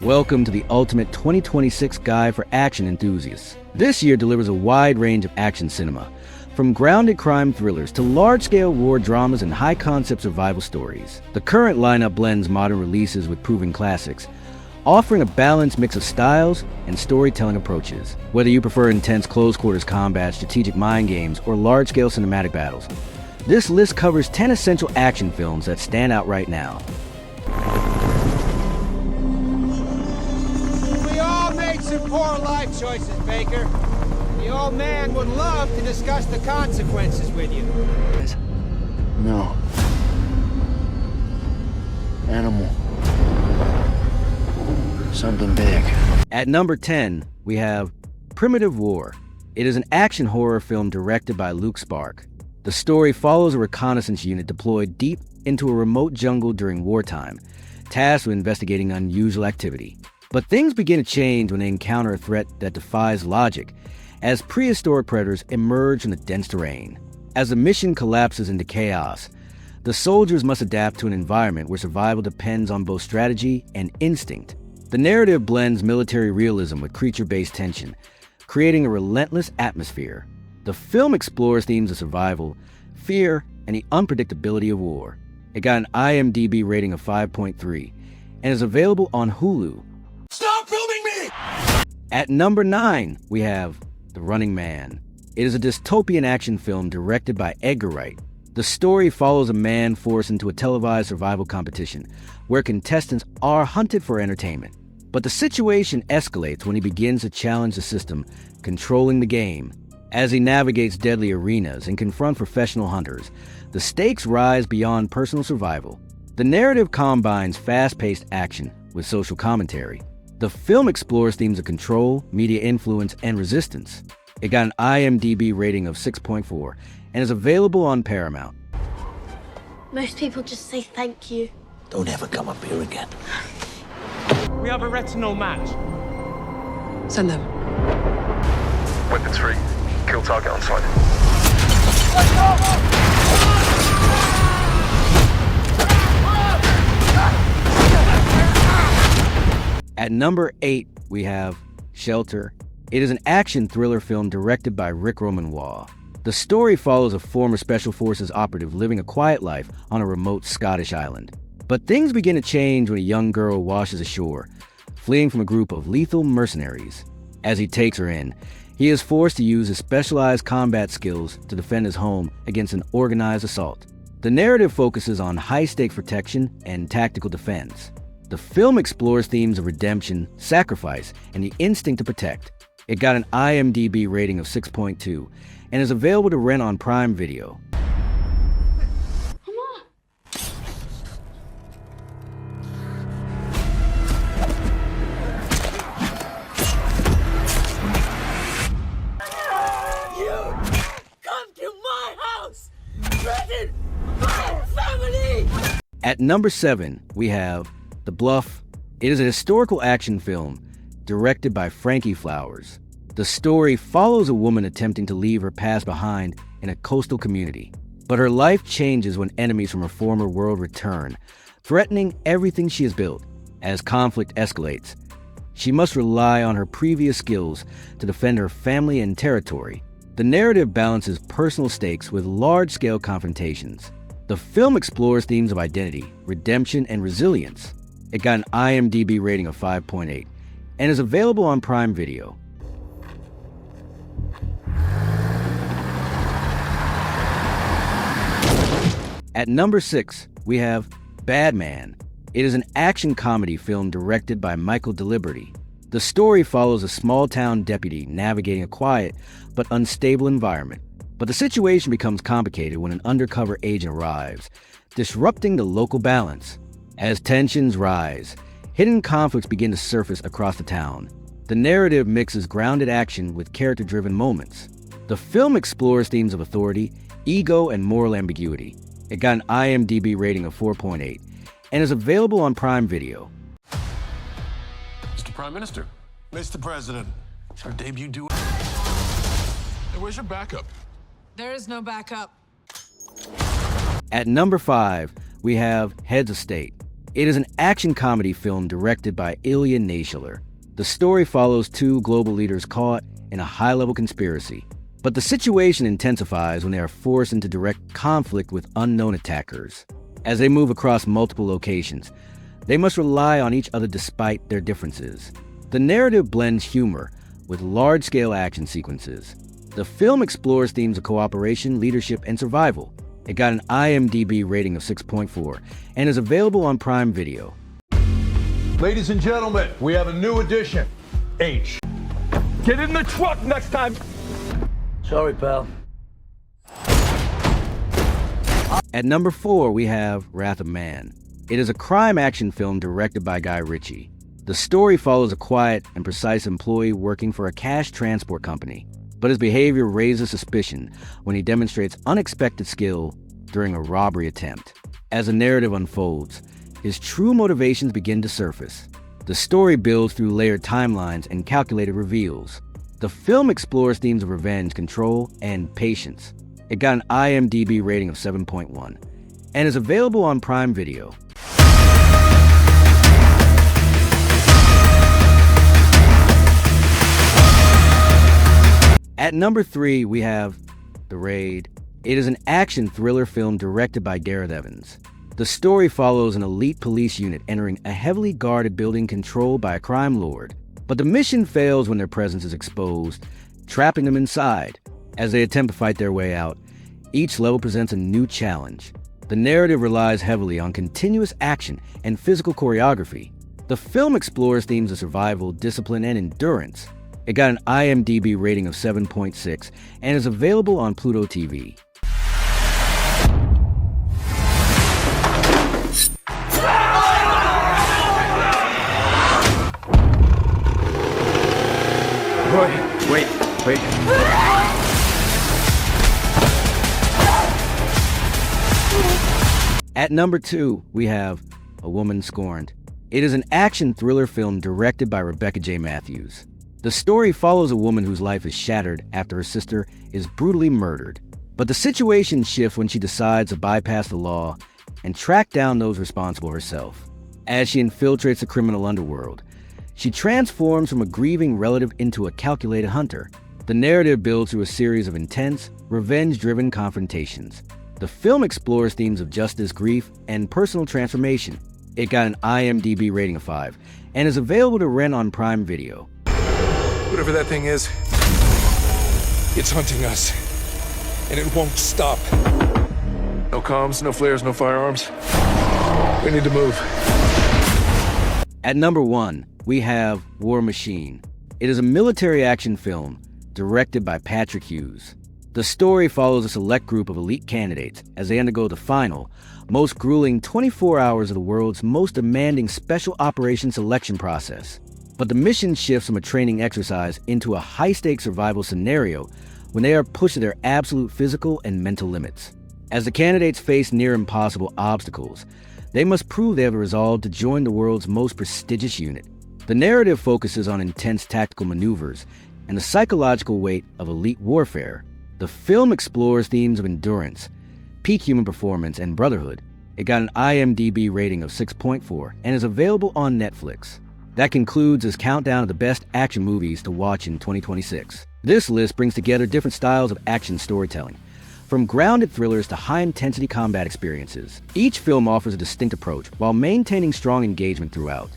Welcome to the ultimate 2026 guide for action enthusiasts. This year delivers a wide range of action cinema, from grounded crime thrillers to large-scale war dramas and high-concept survival stories. The current lineup blends modern releases with proven classics, offering a balanced mix of styles and storytelling approaches. Whether you prefer intense close-quarters combat, strategic mind games, or large-scale cinematic battles, this list covers 10 essential action films that stand out right now. We all made some poor life choices, Baker. The old man would love to discuss the consequences with you. No. Animal. Something big. At number 10, we have Primitive War. It is an action horror film directed by Luke Spark. The story follows a reconnaissance unit deployed deep into a remote jungle during wartime, tasked with investigating unusual activity. But things begin to change when they encounter a threat that defies logic, as prehistoric predators emerge from the dense terrain. As the mission collapses into chaos, the soldiers must adapt to an environment where survival depends on both strategy and instinct. The narrative blends military realism with creature-based tension, creating a relentless atmosphere. The film explores themes of survival, fear, and the unpredictability of war. It got an IMDb rating of 5.3 and is available on Hulu. Stop filming me! At number 9, we have The Running Man. It is a dystopian action film directed by Edgar Wright. The story follows a man forced into a televised survival competition where contestants are hunted for entertainment. But the situation escalates when he begins to challenge the system controlling the game. As he navigates deadly arenas and confronts professional hunters, the stakes rise beyond personal survival. The narrative combines fast-paced action with social commentary. The film explores themes of control, media influence, and resistance. It got an IMDb rating of 6.4 and is available on Paramount. Most people just say thank you. Don't ever come up here again. We have a retinal match. Send them. Weapons free. Kill target on sight. At number 8, we have Shelter. It is an action thriller film directed by Rick Romanwaugh. The story follows a former Special Forces operative living a quiet life on a remote Scottish island. But things begin to change when a young girl washes ashore, fleeing from a group of lethal mercenaries. As he takes her in, he is forced to use his specialized combat skills to defend his home against an organized assault. The narrative focuses on high-stakes protection and tactical defense. The film explores themes of redemption, sacrifice, and the instinct to protect. It got an IMDb rating of 6.2 and is available to rent on Prime Video. At number 7, we have The Bluff. It is a historical action film directed by Frankie Flowers. The story follows a woman attempting to leave her past behind in a coastal community. But her life changes when enemies from her former world return, threatening everything she has built. As conflict escalates, she must rely on her previous skills to defend her family and territory. The narrative balances personal stakes with large-scale confrontations. The film explores themes of identity, redemption, and resilience. It got an IMDb rating of 5.8 and is available on Prime Video. At number 6, we have Bad Man. It is an action comedy film directed by Michael Deliberty. The story follows a small-town deputy navigating a quiet but unstable environment. But the situation becomes complicated when an undercover agent arrives, disrupting the local balance. As tensions rise, hidden conflicts begin to surface across the town. The narrative mixes grounded action with character-driven moments. The film explores themes of authority, ego, and moral ambiguity. It got an IMDb rating of 4.8 and is available on Prime Video. Mr. Prime Minister. Mr. President. It's our debut duo. Hey, where's your backup? There is no backup. At number 5, we have Heads of State. It is an action comedy film directed by Ilya Naishuller. The story follows two global leaders caught in a high-level conspiracy, but the situation intensifies when they are forced into direct conflict with unknown attackers. As they move across multiple locations, they must rely on each other despite their differences. The narrative blends humor with large-scale action sequences. The film explores themes of cooperation, leadership, and survival. It got an IMDb rating of 6.4 and is available on Prime Video. Ladies and gentlemen, we have a new addition. H. Get in the truck next time! Sorry, pal. At number 4, we have Wrath of Man. It is a crime action film directed by Guy Ritchie. The story follows a quiet and precise employee working for a cash transport company, but his behavior raises suspicion when he demonstrates unexpected skill during a robbery attempt. As the narrative unfolds, his true motivations begin to surface. The story builds through layered timelines and calculated reveals. The film explores themes of revenge, control, and patience. It got an IMDb rating of 7.1 and is available on Prime Video. At number 3, we have The Raid. It is an action thriller film directed by Gareth Evans. The story follows an elite police unit entering a heavily guarded building controlled by a crime lord. But the mission fails when their presence is exposed, trapping them inside. As they attempt to fight their way out, each level presents a new challenge. The narrative relies heavily on continuous action and physical choreography. The film explores themes of survival, discipline, and endurance. It got an IMDb rating of 7.6 and is available on Pluto TV. Wait. At number 2, we have A Woman Scorned. It is an action thriller film directed by Rebecca J. Matthews. The story follows a woman whose life is shattered after her sister is brutally murdered. But the situation shifts when she decides to bypass the law and track down those responsible herself. As she infiltrates the criminal underworld, she transforms from a grieving relative into a calculated hunter. The narrative builds through a series of intense, revenge-driven confrontations. The film explores themes of justice, grief, and personal transformation. It got an IMDb rating of 5 and is available to rent on Prime Video. Whatever that thing is, it's hunting us. And it won't stop. No comms, no flares, no firearms. We need to move. At number 1, we have War Machine. It is a military action film directed by Patrick Hughes. The story follows a select group of elite candidates as they undergo the final, most grueling 24 hours of the world's most demanding special operations selection process. But the mission shifts from a training exercise into a high-stakes survival scenario when they are pushed to their absolute physical and mental limits. As the candidates face near-impossible obstacles, they must prove they have a resolve to join the world's most prestigious unit. The narrative focuses on intense tactical maneuvers and the psychological weight of elite warfare. The film explores themes of endurance, peak human performance, and brotherhood. It got an IMDb rating of 6.4 and is available on Netflix. That concludes this countdown of the best action movies to watch in 2026. This list brings together different styles of action storytelling, from grounded thrillers to high-intensity combat experiences. Each film offers a distinct approach while maintaining strong engagement throughout.